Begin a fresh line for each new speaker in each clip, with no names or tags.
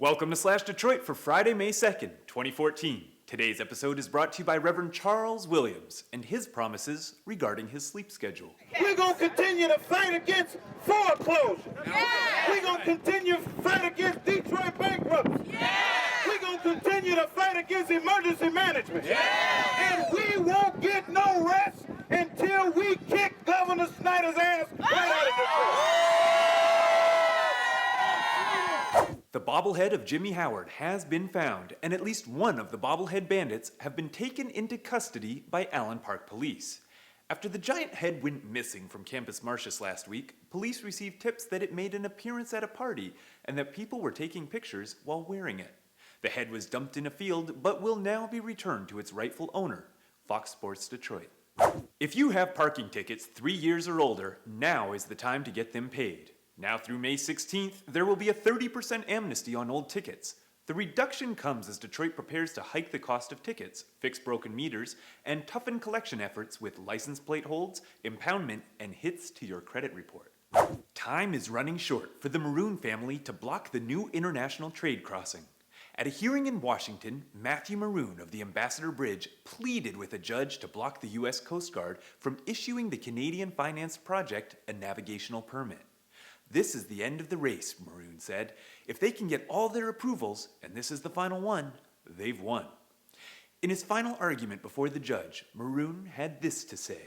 Welcome to Slash Detroit for Friday, May 2nd, 2014. Today's episode is brought to you by Reverend Charles Williams and his promises regarding his sleep schedule.
We're going to continue to fight against foreclosure.
Yeah.
We're going to continue to fight against Detroit bankruptcy.
Yeah.
We're going to continue to fight against emergency management.
Yeah.
And we won't get no rest until we kick Governor Snyder's ass right out of Detroit.
The bobblehead of Jimmy Howard has been found, and at least one of the bobblehead bandits have been taken into custody by Allen Park Police. After the giant head went missing from Campus Martius last week, police received tips that it made an appearance at a party and that people were taking pictures while wearing it. The head was dumped in a field, but will now be returned to its rightful owner, Fox Sports Detroit. If you have parking tickets 3 years or older, now is the time to get them paid. Now through May 16th, there will be a 30% amnesty on old tickets. The reduction comes as Detroit prepares to hike the cost of tickets, fix broken meters, and toughen collection efforts with license plate holds, impoundment, and hits to your credit report. Time is running short for the Maroon family to block the new international trade crossing. At a hearing in Washington, Matthew Maroon of the Ambassador Bridge pleaded with a judge to block the U.S. Coast Guard from issuing the Canadian-financed project a navigational permit. This is the end of the race, Maroon said. If they can get all their approvals, and this is the final one, they've won. In his final argument before the judge, Maroon had this to say.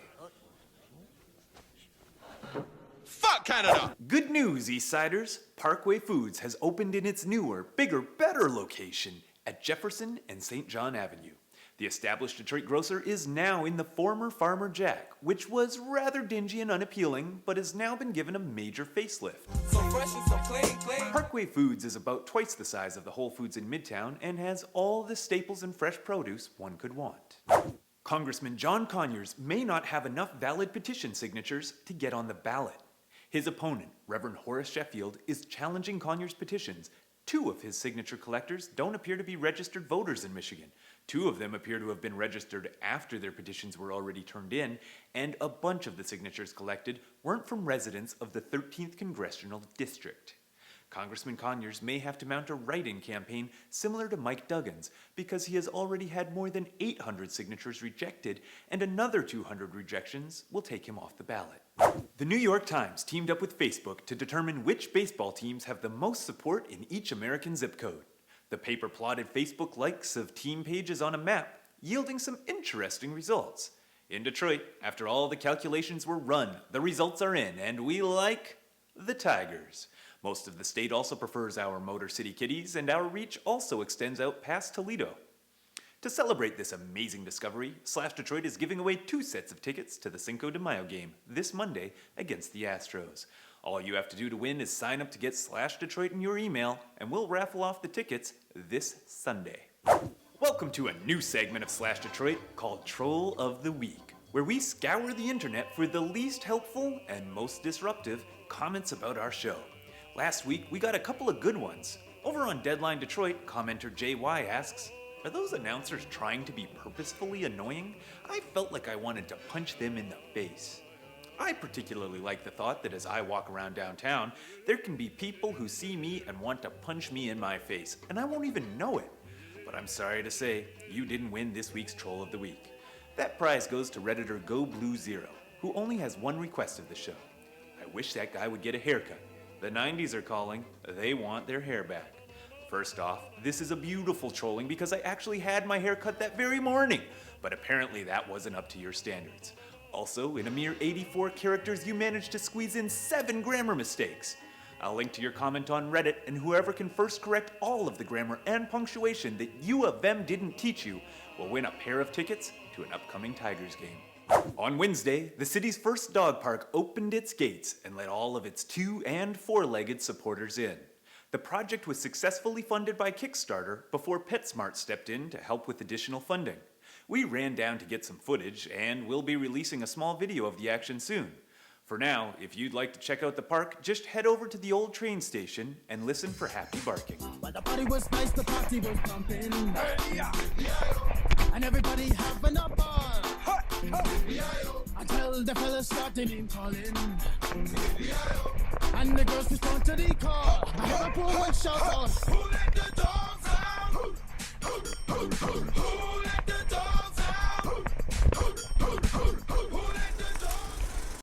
Fuck Canada!
Good news, Eastsiders. Parkway Foods has opened in its newer, bigger, better location at Jefferson and St. John Avenue. The established Detroit grocer is now in the former Farmer Jack, which was rather dingy and unappealing, but has now been given a major facelift.
So fresh and so clean, clean.
Parkway Foods is about twice the size of the Whole Foods in Midtown and has all the staples and fresh produce one could want. Congressman John Conyers may not have enough valid petition signatures to get on the ballot. His opponent, Reverend Horace Sheffield, is challenging Conyers' petitions. 2 of his signature collectors don't appear to be registered voters in Michigan. 2 of them appear to have been registered after their petitions were already turned in, and a bunch of the signatures collected weren't from residents of the 13th Congressional District. Congressman Conyers may have to mount a write-in campaign similar to Mike Duggan's because he has already had more than 800 signatures rejected, and another 200 rejections will take him off the ballot. The New York Times teamed up with Facebook to determine which baseball teams have the most support in each American zip code. The paper plotted Facebook likes of team pages on a map, yielding some interesting results. In Detroit, after all the calculations were run, the results are in, and we like the Tigers. Most of the state also prefers our Motor City Kitties, and our reach also extends out past Toledo. To celebrate this amazing discovery, Slash Detroit is giving away 2 sets of tickets to the Cinco de Mayo game this Monday against the Astros. All you have to do to win is sign up to get Slash Detroit in your email, and we'll raffle off the tickets this Sunday. Welcome to a new segment of Slash Detroit called Troll of the Week, where we scour the internet for the least helpful and most disruptive comments about our show. Last week, we got a couple of good ones. Over on Deadline Detroit, commenter JY asks, "Are those announcers trying to be purposefully annoying? I felt like I wanted to punch them in the face." I particularly like the thought that as I walk around downtown, there can be people who see me and want to punch me in my face, and I won't even know it. But I'm sorry to say, you didn't win this week's Troll of the Week. That prize goes to Redditor GoBlue0, who only has one request of the show. I wish that guy would get a haircut. The 90s are calling, they want their hair back. First off, this is a beautiful trolling because I actually had my hair cut that very morning, but apparently that wasn't up to your standards. Also, in a mere 84 characters, you managed to squeeze in 7 grammar mistakes. I'll link to your comment on Reddit, and whoever can first correct all of the grammar and punctuation that U of M didn't teach you will win a pair of tickets to an upcoming Tigers game. On Wednesday, the city's first dog park opened its gates and let all of its 2- and 4-legged supporters in. The project was successfully funded by Kickstarter before PetSmart stepped in to help with additional funding. We ran down to get some footage, and we'll be releasing a small video of the action soon. For now, if you'd like to check out the park, just head over to the old train station and listen for happy barking.
Well, the party was nice, the party was pumping. And everybody having a ball. Until the fellas started name calling. And the girls respond to the call. I have a poor one shout out. Who let the